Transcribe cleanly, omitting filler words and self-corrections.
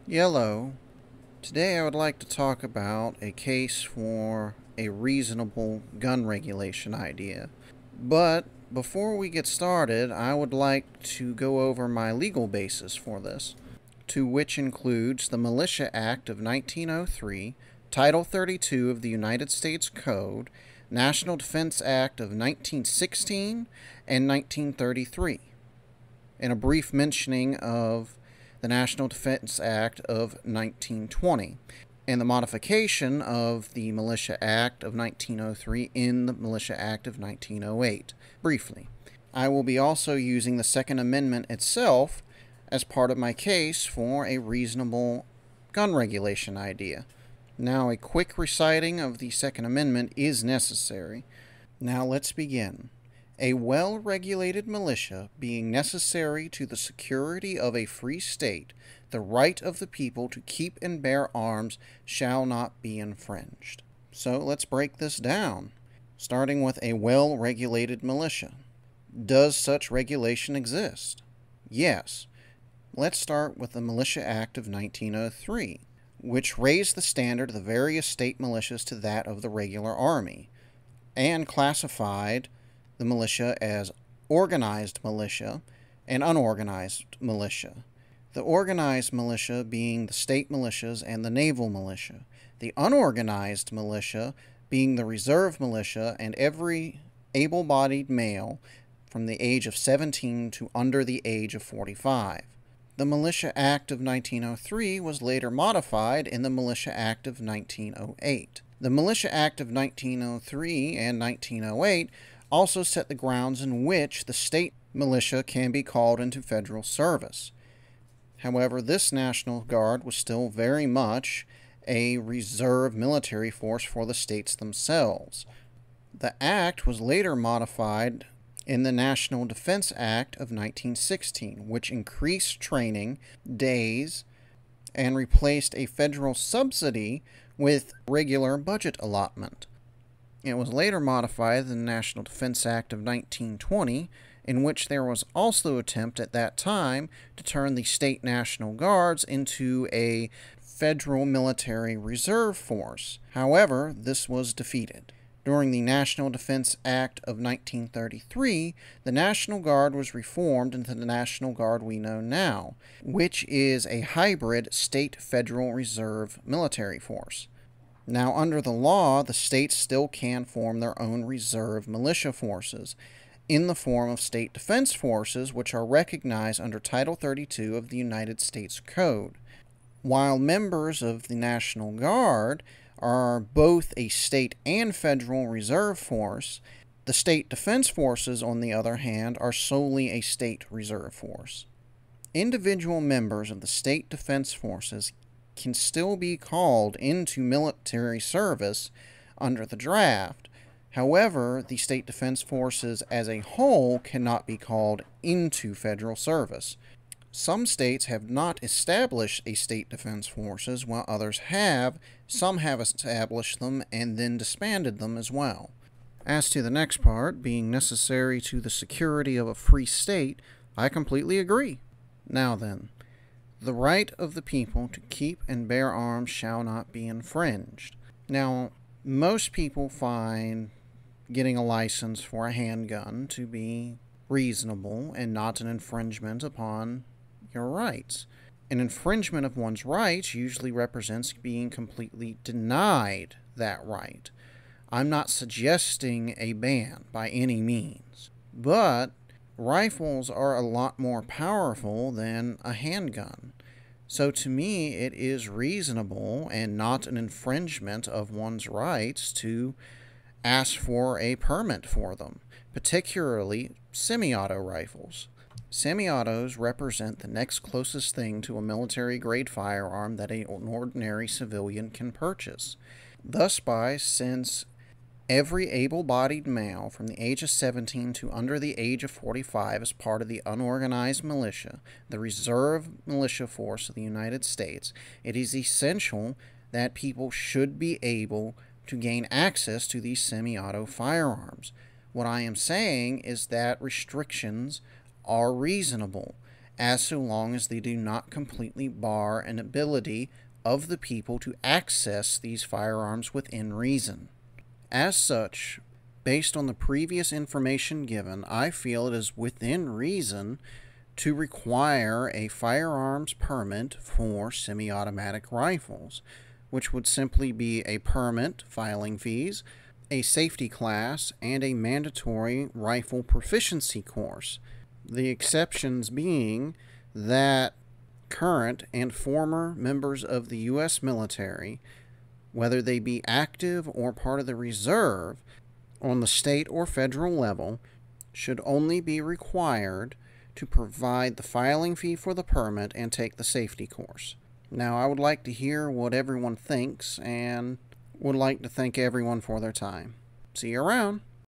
Yellow. Today I would like to talk about a case for a reasonable gun regulation idea. But before we get started, I would like to go over my legal basis for this, to which includes the Militia Act of 1903, Title 32 of the United States Code, National Defense Act of 1916, and 1933, and a brief mentioning of the National Defense Act of 1920, and the modification of the Militia Act of 1903 in the Militia Act of 1908, briefly. I will be also using the Second Amendment itself as part of my case for a reasonable gun regulation idea. Now, a quick reciting of the Second Amendment is necessary. Now, let's begin. A well-regulated militia being necessary to the security of a free state, the right of the people to keep and bear arms shall not be infringed. So let's break this down, starting with a well-regulated militia. Does such regulation exist? Yes. Let's start with the Militia Act of 1903, which raised the standard of the various state militias to that of the regular army, and classified the militia as organized militia and unorganized militia. The organized militia being the state militias and the naval militia. The unorganized militia being the reserve militia and every able-bodied male from the age of 17 to under the age of 45. The Militia Act of 1903 was later modified in the Militia Act of 1908. The Militia Act of 1903 and 1908 also set the grounds in which the state militia can be called into federal service. However, this National Guard was still very much a reserve military force for the states themselves. The act was later modified in the National Defense Act of 1916, which increased training days and replaced a federal subsidy with regular budget allotment. It was later modified in the National Defense Act of 1920, in which there was also an attempt at that time to turn the state National Guards into a federal military reserve force. However, this was defeated. During the National Defense Act of 1933, the National Guard was reformed into the National Guard we know now, which is a hybrid state-federal reserve military force. Now, under the law, the states still can form their own reserve militia forces in the form of state defense forces, which are recognized under Title 32 of the United States Code. While members of the National Guard are both a state and federal reserve force, the state defense forces, on the other hand, are solely a state reserve force. Individual members of the state defense forces can still be called into military service under the draft. However, the state defense forces as a whole cannot be called into federal service. Some states have not established a state defense forces, while others have. Some have established them and then disbanded them as well. As to the next part, being necessary to the security of a free state, I completely agree. Now then, the right of the people to keep and bear arms shall not be infringed. Now, most people find getting a license for a handgun to be reasonable and not an infringement upon your rights. An infringement of one's rights usually represents being completely denied that right. I'm not suggesting a ban by any means, but rifles are a lot more powerful than a handgun. So to me, it is reasonable and not an infringement of one's rights to ask for a permit for them, particularly semi-auto rifles. Semi-autos represent the next closest thing to a military-grade firearm that an ordinary civilian can purchase. Thus, since every able-bodied male from the age of 17 to under the age of 45 is part of the unorganized militia, the reserve militia force of the United States, it is essential that people should be able to gain access to these semi-auto firearms. What I am saying is that restrictions are reasonable, as so long as they do not completely bar an ability of the people to access these firearms within reason. As such, based on the previous information given, I feel it is within reason to require a firearms permit for semi-automatic rifles, which would simply be a permit, filing fees, a safety class, and a mandatory rifle proficiency course. The exceptions being that current and former members of the U.S. military, whether they be active or part of the reserve, on the state or federal level, should only be required to provide the filing fee for the permit and take the safety course. Now, I would like to hear what everyone thinks and would like to thank everyone for their time. See you around.